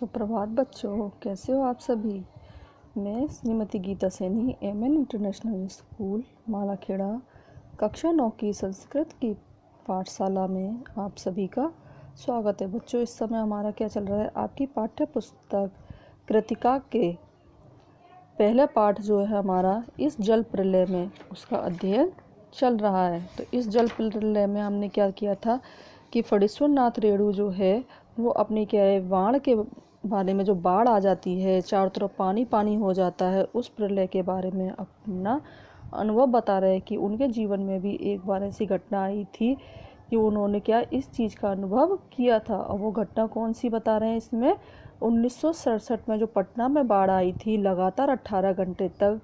सुप्रभात बच्चों, कैसे हो आप सभी। मैं Shrimati Geeta Saini MN international school Malakheda कक्षा 9 की संस्कृत की पाठशाला में आप सभी का स्वागत है। बच्चों, इस समय हमारा क्या चल रहा है, आपकी पाठ्य पुस्तक कृतिका के पहला पाठ जो है हमारा इस जल प्रलय में, उसका अध्ययन चल रहा है। तो इस जल प्रलय में हमने क्या किया था कि फणीश्वर नाथ रेणु जो है वो अपनी क्या है बाढ़ के बारे में, जो बाढ़ आ जाती है चारों तरफ पानी पानी हो जाता है, उस प्रलय के बारे में अपना अनुभव बता रहे हैं कि उनके जीवन में भी एक बार ऐसी घटना आई थी कि उन्होंने क्या इस चीज़ का अनुभव किया था। और वो घटना कौन सी बता रहे हैं इसमें, 1967 में जो पटना में बाढ़ आई थी, लगातार 18 घंटे तक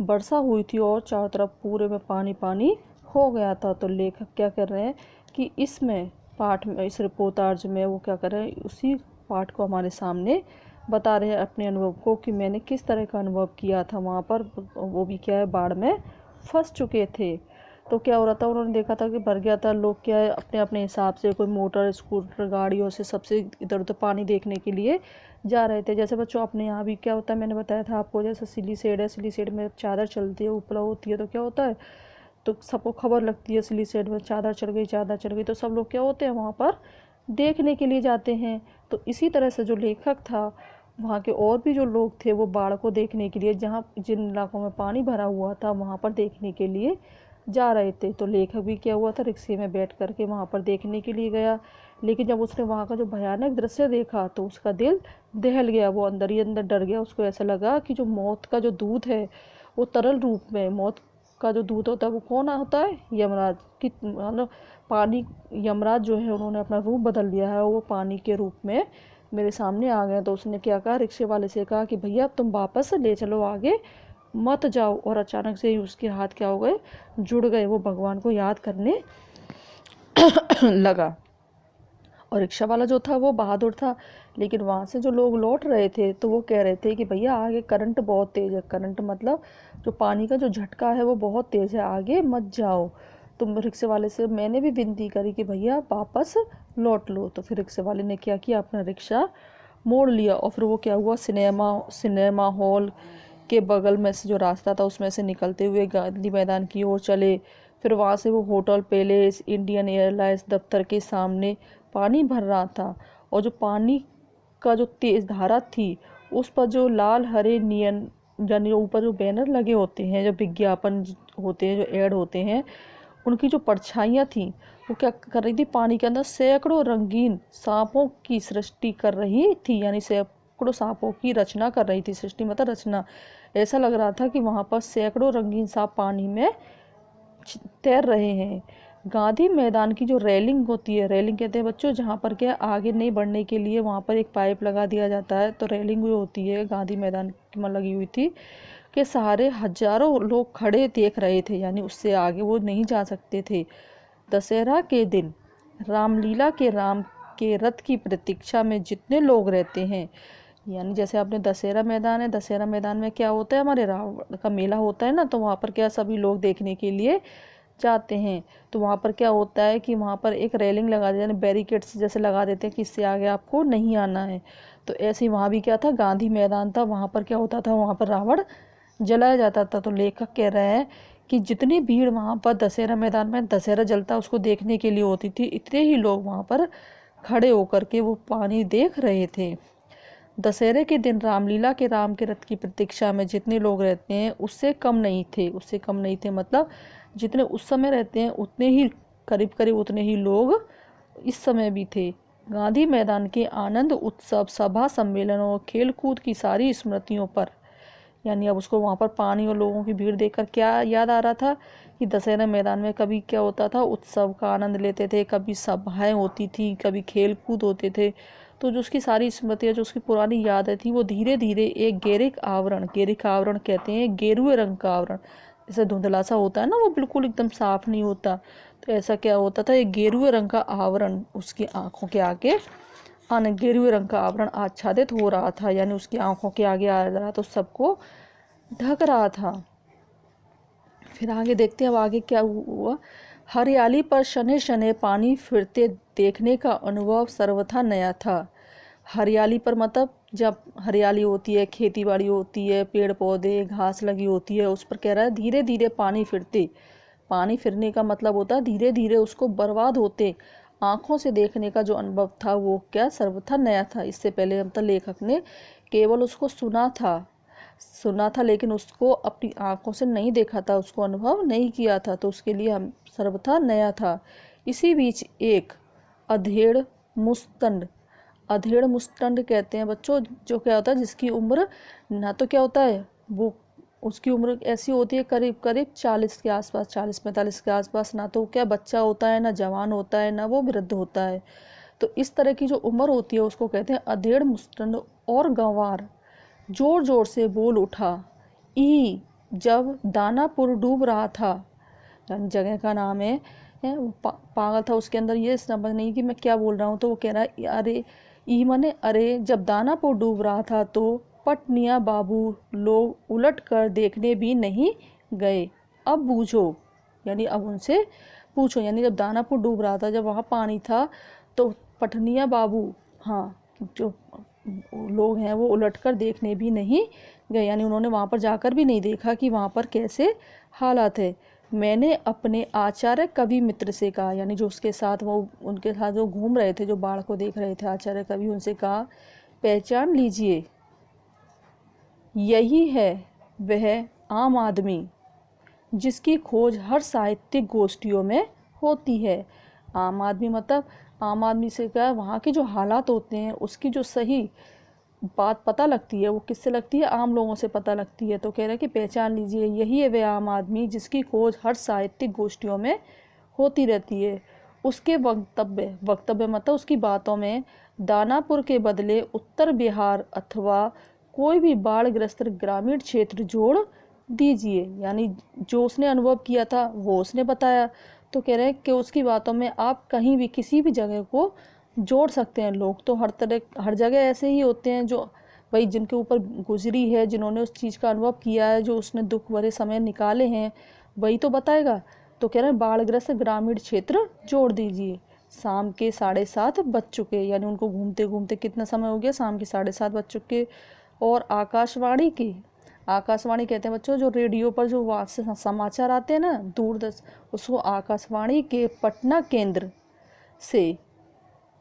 वर्षा हुई थी और चारों तरफ पूरे में पानी पानी हो गया था। तो लेखक क्या कर रहे हैं कि इसमें पाठ में, इस रिपोर्टाज में वो क्या कर रहे हैं, उसी पाठ को हमारे सामने बता रहे हैं अपने अनुभव को कि मैंने किस तरह का अनुभव किया था वहाँ पर। वो भी क्या है बाढ़ में फंस चुके थे। तो क्या हो रहा था, उन्होंने देखा था कि भर गया था, लोग क्या है अपने अपने हिसाब से कोई मोटर स्कूटर गाड़ियों से सबसे इधर उधर पानी देखने के लिए जा रहे थे। जैसे बच्चों अपने यहाँ भी क्या होता है, मैंने बताया था आपको, जैसे सिली सेड है, सिली सेड में चादर चलती है ऊपर होती है, तो क्या होता है, तो सबको खबर लगती है सिली सेड में चादर चढ़ गई, चादर चढ़ गई, तो सब लोग क्या होते हैं वहाँ पर देखने के लिए जाते हैं। तो इसी तरह से जो लेखक था, वहाँ के और भी जो लोग थे वो बाढ़ को देखने के लिए, जहाँ जिन इलाकों में पानी भरा हुआ था वहाँ पर देखने के लिए जा रहे थे। तो लेखक भी क्या हुआ था, रिक्शे में बैठ करके वहाँ पर देखने के लिए गया। लेकिन जब उसने वहाँ का जो भयानक दृश्य देखा तो उसका दिल दहल गया, वो अंदर ही अंदर डर गया। उसको ऐसा लगा कि जो मौत का जो दूत है वो तरल रूप में, मौत का जो दूत होता है वो कौन होता है, यमराज की, मतलब पानी, यमराज जो है उन्होंने अपना रूप बदल लिया है, वो पानी के रूप में मेरे सामने आ गए। तो उसने क्या कहा, रिक्शे वाले से कहा कि भैया तुम वापस ले चलो, आगे मत जाओ। और अचानक से ही उसके हाथ क्या हो गए, जुड़ गए, वो भगवान को याद करने लगा। और रिक्शा वाला जो था वो बहादुर था, लेकिन वहाँ से जो लोग लौट रहे थे तो वो कह रहे थे कि भैया आगे करंट बहुत तेज़ है, करंट मतलब जो पानी का जो झटका है वो बहुत तेज़ है, आगे मत जाओ। तो रिक्शे वाले से मैंने भी विनती करी कि भैया वापस लौट लो। तो फिर रिक्शे वाले ने क्या किया, अपना रिक्शा मोड़ लिया और फिर वो क्या हुआ, सिनेमा हॉल के बगल में से जो रास्ता था उसमें से निकलते हुए गांधी मैदान की ओर चले। फिर वहाँ से वो होटल पैलेस, इंडियन एयरलाइंस दफ्तर के सामने पानी भर रहा था। और जो पानी का जो तेज धारा थी उस पर जो लाल हरे नियन, यानी ऊपर जो बैनर लगे होते हैं, जो विज्ञापन होते हैं, जो ऐड होते हैं, उनकी जो परछाइयाँ थी वो क्या कर रही थी, पानी के अंदर सैकड़ों रंगीन सांपों की सृष्टि कर रही थी, यानी सैकड़ों सांपों की रचना कर रही थी। सृष्टि मतलब रचना। ऐसा लग रहा था कि वहाँ पर सैकड़ों रंगीन सांप पानी में तैर रहे हैं। गांधी मैदान की जो रेलिंग होती है, रेलिंग कहते हैं बच्चों, जहाँ पर क्या आगे नहीं बढ़ने के लिए वहाँ पर एक पाइप लगा दिया जाता है, तो रेलिंग जो होती है गांधी मैदान में लगी हुई थी, के सहारे हजारों लोग खड़े देख रहे थे, यानी उससे आगे वो नहीं जा सकते थे। दशहरा के दिन रामलीला के राम के रथ की प्रतीक्षा में जितने लोग रहते हैं, यानी जैसे आपने दशहरा मैदान है, दशहरा मैदान में क्या होता है, हमारे रावण का मेला होता है ना, तो वहाँ पर क्या सभी लोग देखने के लिए जाते हैं। तो वहाँ पर क्या होता है कि वहाँ पर एक रेलिंग लगा देते हैं, बैरिकेड्स जैसे लगा देते हैं कि इससे आगे आपको नहीं आना है। तो ऐसे ही वहाँ भी क्या था, गांधी मैदान था, वहाँ पर क्या होता था, वहाँ पर रावण जलाया जाता था। तो लेखक कह रहे हैं कि जितनी भीड़ वहाँ पर दशहरा मैदान में दशहरा जलता उसको देखने के लिए होती थी, इतने ही लोग वहाँ पर खड़े होकर के वो पानी देख रहे थे। दशहरे के दिन रामलीला के राम के रथ की प्रतीक्षा में जितने लोग रहते हैं उससे कम नहीं थे, उससे कम नहीं थे, मतलब जितने उस समय रहते हैं उतने ही, करीब करीब उतने ही लोग इस समय भी थे। गांधी मैदान के आनंद उत्सव, सभा, सम्मेलन और खेल कूद की सारी स्मृतियों पर, यानी अब उसको वहाँ पर पानी और लोगों की भीड़ देखकर क्या याद आ रहा था कि दशहरा मैदान में कभी क्या होता था, उत्सव का आनंद लेते थे, कभी सभाएं होती थी, कभी खेल कूद होते थे। तो जो उसकी सारी स्मृतियाँ, जो उसकी पुरानी यादें थी, वो धीरे धीरे एक गेरिक आवरण कहते हैं, गेरुए रंग का आवरण, जैसे धुंधला सा होता है ना, वो बिल्कुल एकदम साफ नहीं होता, तो ऐसा क्या होता था, एक गेरुए रंग का आवरण उसकी आंखों के आगे, गेरुए रंग का आवरण आच्छादित हो रहा था, यानी उसकी आंखों के आगे आ रहा, तो सबको ढक रहा था। फिर आगे देखते हैं अब आगे क्या हुआ। हरियाली पर शने शने पानी फिरते देखने का अनुभव सर्वथा नया था। हरियाली पर मतलब जब हरियाली होती है, खेती बाड़ी होती है, पेड़ पौधे घास लगी होती है, उस पर कह रहा है धीरे धीरे पानी फिरते। पानी फिरने का मतलब होता है धीरे धीरे उसको बर्बाद होते। आंखों से देखने का जो अनुभव था वो क्या सर्वथा नया था। इससे पहले मतलब लेखक ने केवल उसको सुना था लेकिन उसको अपनी आंखों से नहीं देखा था, उसको अनुभव नहीं किया था, तो उसके लिए हम सर्वथा नया था। इसी बीच एक अधेड़ मुस्तंड, अधेड़ मुस्तंड कहते हैं बच्चों, जो क्या होता है जिसकी उम्र ना तो क्या होता है वो, उसकी उम्र ऐसी होती है करीब करीब 40 के आसपास, 40-45 के आसपास, ना तो क्या बच्चा होता है, ना जवान होता है, ना वो वृद्ध होता है। तो इस तरह की जो उम्र होती है उसको कहते हैं अधेड़ मुस्तंड। और गंवार जोर जोर से बोल उठा, ई जब दानापुर डूब रहा था, यानी जगह का नाम है वो पागल था, उसके अंदर ये समझ नहीं कि मैं क्या बोल रहा हूँ, तो वो कह रहा है अरे ई मने अरे, जब दानापुर डूब रहा था तो पटनिया बाबू लोग उलट कर देखने भी नहीं गए। अब बूझो, यानी अब उनसे पूछो, यानी जब दानापुर डूब रहा था, जब वहाँ पानी था, तो पटनिया बाबू, हाँ, जो लोग हैं वो उलट कर देखने भी नहीं गए, यानी उन्होंने वहाँ पर जाकर भी नहीं देखा कि वहाँ पर कैसे हालात है। मैंने अपने आचार्य कवि मित्र से कहा, यानी जो उसके साथ वो उनके साथ जो घूम रहे थे, जो बाढ़ को देख रहे थे आचार्य कवि, उनसे कहा पहचान लीजिए, यही है वह आम आदमी जिसकी खोज हर साहित्यिक गोष्ठियों में होती है। आम आदमी मतलब आम आदमी से क्या है, वहाँ के जो हालात होते हैं उसकी जो सही बात पता लगती है वो किससे लगती है, आम लोगों से पता लगती है। तो कह रहे हैं कि पहचान लीजिए, यही है वह आम आदमी जिसकी खोज हर साहित्यिक गोष्ठियों में होती रहती है। उसके वक्तव्य मतलब उसकी बातों में दानापुर के बदले उत्तर बिहार अथवा कोई भी बाढ़ग्रस्त ग्रामीण क्षेत्र जोड़ दीजिए, यानी जो उसने अनुभव किया था वो उसने बताया। तो कह रहे हैं कि उसकी बातों में आप कहीं भी किसी भी जगह को जोड़ सकते हैं। लोग तो हर जगह ऐसे ही होते हैं, जो भाई जिनके ऊपर गुजरी है, जिन्होंने उस चीज़ का अनुभव किया है, जो उसने दुख भरे समय निकाले हैं, वही तो बताएगा। तो कह रहे हैं बाढ़ग्रस्त ग्रामीण क्षेत्र जोड़ दीजिए। शाम के 7:30 बज चुके, यानी उनको घूमते घूमते कितना समय हो गया, शाम के 7:30 बज चुके। और आकाशवाणी कहते हैं बच्चों जो रेडियो पर जो समाचार आते हैं ना, दूरदर्शन, उसको आकाशवाणी के पटना केंद्र से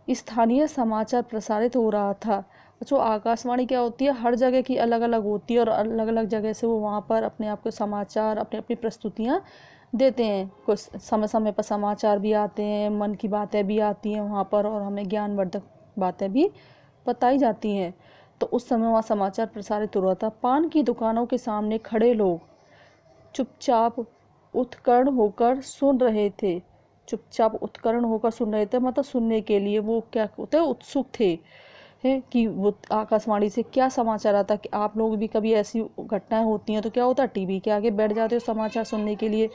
स्थानीय समाचार प्रसारित हो रहा था। जो आकाशवाणी क्या होती है, हर जगह की अलग अलग होती है और अलग अलग जगह से वो वहाँ पर अपने आप के समाचार, अपनी अपनी प्रस्तुतियाँ देते हैं। कुछ समय समय पर समाचार भी आते हैं, मन की बातें भी आती हैं वहाँ पर, और हमें ज्ञानवर्धक बातें भी बताई जाती हैं। तो उस समय वहाँ समाचार प्रसारित हो रहा था। पान की दुकानों के सामने खड़े लोग चुपचाप उत्कर्ण होकर सुन रहे थे। चुपचाप उत्कर्ण होकर सुन रहे थे मतलब सुनने के लिए वो क्या होते हैं, उत्सुक थे, है कि वो आकाशवाणी से क्या समाचार आता। कि आप लोग भी कभी ऐसी घटनाएं होती हैं तो क्या होता है, टीवी के आगे बैठ जाते हो समाचार सुनने के लिए।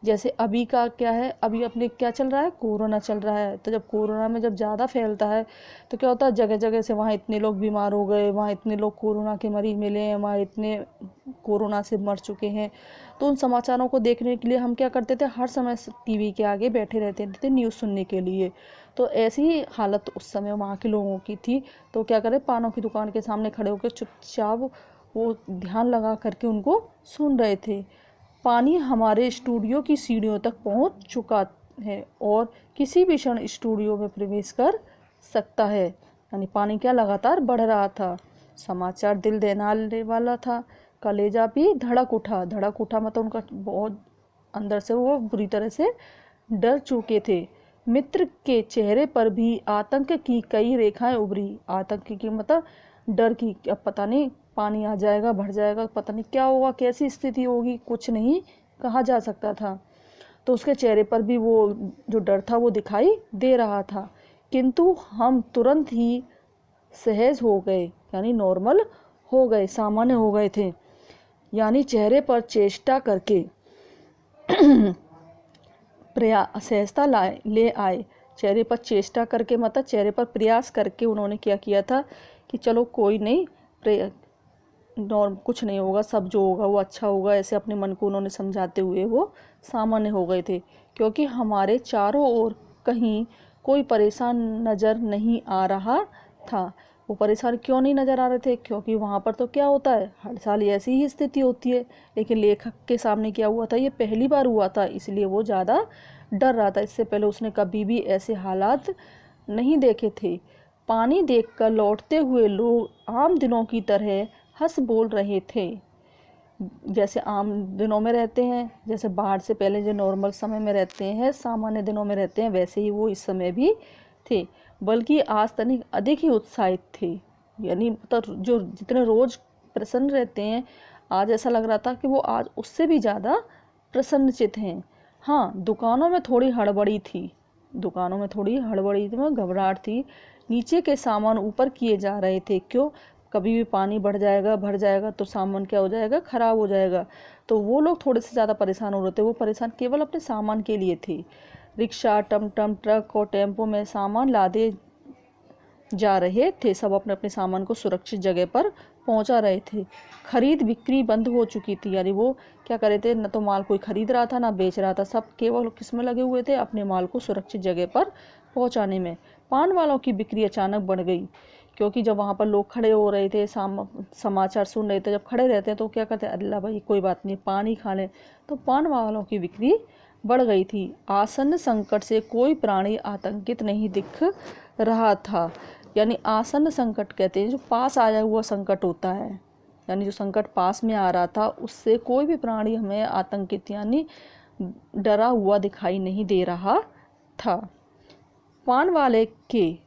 जैसे अभी का क्या है, अभी अपने क्या चल रहा है, कोरोना चल रहा है। तो जब कोरोना में जब ज़्यादा फैलता है तो क्या होता है, जगह जगह से वहाँ इतने लोग बीमार हो गए, वहाँ इतने लोग कोरोना के मरीज मिले हैं, वहाँ इतने कोरोना से मर चुके हैं। तो उन समाचारों को देखने के लिए हम क्या करते थे, हर समय टीवी के आगे बैठे रहते थे न्यूज़ सुनने के लिए। तो ऐसी ही हालत उस समय वहाँ के लोगों की थी। तो क्या करें, पानों की दुकान के सामने खड़े होकर चुपचाप वो ध्यान लगा करके उनको सुन रहे थे। पानी हमारे स्टूडियो की सीढ़ियों तक पहुँच चुका है और किसी भी क्षण स्टूडियो में प्रवेश कर सकता है। यानी पानी क्या लगातार बढ़ रहा था। समाचार दिल दहलाने वाला था। कलेजा भी धड़क उठा मतलब उनका बहुत अंदर से वो बुरी तरह से डर चुके थे। मित्र के चेहरे पर भी आतंक की कई रेखाएं उभरी। आतंक की मतलब डर की, अब पता नहीं पानी आ जाएगा, भर जाएगा, पता नहीं क्या होगा, कैसी स्थिति होगी, कुछ नहीं कहा जा सकता था। तो उसके चेहरे पर भी वो जो डर था वो दिखाई दे रहा था। किंतु हम तुरंत ही सहज हो गए, यानी नॉर्मल हो गए, सामान्य हो गए थे। यानी चेहरे पर चेष्टा करके सहजता ले आए। चेहरे पर चेष्टा करके मतलब चेहरे पर प्रयास करके उन्होंने क्या किया था कि चलो कोई नहीं, कुछ नहीं होगा, सब जो होगा वो अच्छा होगा, ऐसे अपने मन को उन्होंने समझाते हुए वो सामान्य हो गए थे। क्योंकि हमारे चारों ओर कहीं कोई परेशान नज़र नहीं आ रहा था। वो परेशान क्यों नहीं नज़र आ रहे थे? क्योंकि वहाँ पर तो क्या होता है, हर साल ऐसी ही स्थिति होती है। लेकिन लेखक के सामने क्या हुआ था, ये पहली बार हुआ था, इसलिए वो ज़्यादा डर रहा था। इससे पहले उसने कभी भी ऐसे हालात नहीं देखे थे। पानी देखकर लौटते हुए लोग आम दिनों की तरह हंस बोल रहे थे, जैसे आम दिनों में रहते हैं, जैसे बाढ़ से पहले जो नॉर्मल समय में रहते हैं, सामान्य दिनों में रहते हैं, वैसे ही वो इस समय भी थे। बल्कि आज तनिक अधिक ही उत्साहित थे। यानी मतलब जो जितने रोज प्रसन्न रहते हैं, आज ऐसा लग रहा था कि वो आज उससे भी ज़्यादा प्रसन्नचित हैं। हाँ, दुकानों में थोड़ी हड़बड़ी थी, घबराहट थी। नीचे के सामान ऊपर किए जा रहे थे। क्यों? कभी भी पानी बढ़ जाएगा, भर जाएगा तो सामान क्या हो जाएगा, ख़राब हो जाएगा। तो वो लोग थोड़े से ज़्यादा परेशान हो रहे थे। वो परेशान केवल अपने सामान के लिए थे। रिक्शा, टमटम, ट्रक और टेम्पो में सामान लादे जा रहे थे। सब अपने अपने सामान को सुरक्षित जगह पर पहुंचा रहे थे। खरीद बिक्री बंद हो चुकी थी। यानी वो क्या कर रहे थे, न तो माल कोई खरीद रहा था ना बेच रहा था। सब केवल किस में लगे हुए थे, अपने माल को सुरक्षित जगह पर पहुंचाने में। पान वालों की बिक्री अचानक बढ़ गई, क्योंकि जब वहाँ पर लोग खड़े हो रहे थे, समाचार सुन रहे थे। जब खड़े रहते हैं तो क्या करते हैं, अल्लाह भाई कोई बात नहीं, पानी खा लें। तो पान वालों की बिक्री बढ़ गई थी। आसन्न संकट से कोई प्राणी आतंकित नहीं दिख रहा था। यानी आसन्न संकट कहते हैं जो पास आया हुआ संकट होता है, यानी जो संकट पास में आ रहा था उससे कोई भी प्राणी हमें आतंकित यानी डरा हुआ दिखाई नहीं दे रहा था। पान वाले के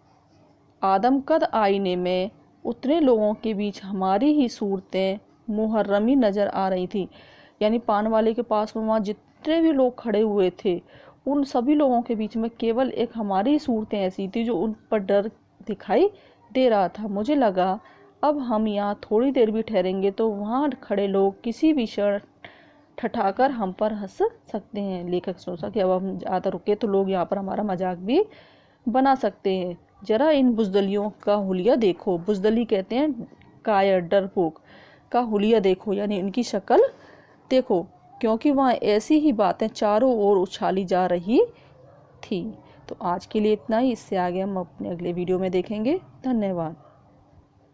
आदमकद आईने में उतने लोगों के बीच हमारी ही सूरतें मुहर्रमी नज़र आ रही थी। यानी पान वाले के पास में वहाँ जितने भी लोग खड़े हुए थे, उन सभी लोगों के बीच में केवल एक हमारी ही सूरतें ऐसी थी जो उन पर डर दिखाई दे रहा था। मुझे लगा अब हम यहाँ थोड़ी देर भी ठहरेंगे तो वहाँ खड़े लोग किसी भी क्षण ठठाकर हम पर हंस सकते हैं। लेखक सोचा कि अब हम ज़्यादा रुके तो लोग यहाँ पर हमारा मजाक भी बना सकते हैं। जरा इन बुजदलियों का हुलिया देखो। बुजदली कहते हैं कायर, डरपोक का हुलिया देखो, यानी इनकी शक्ल देखो, क्योंकि वहाँ ऐसी ही बातें चारों ओर उछाली जा रही थी। तो आज के लिए इतना ही। इससे आगे हम अपने अगले वीडियो में देखेंगे। धन्यवाद।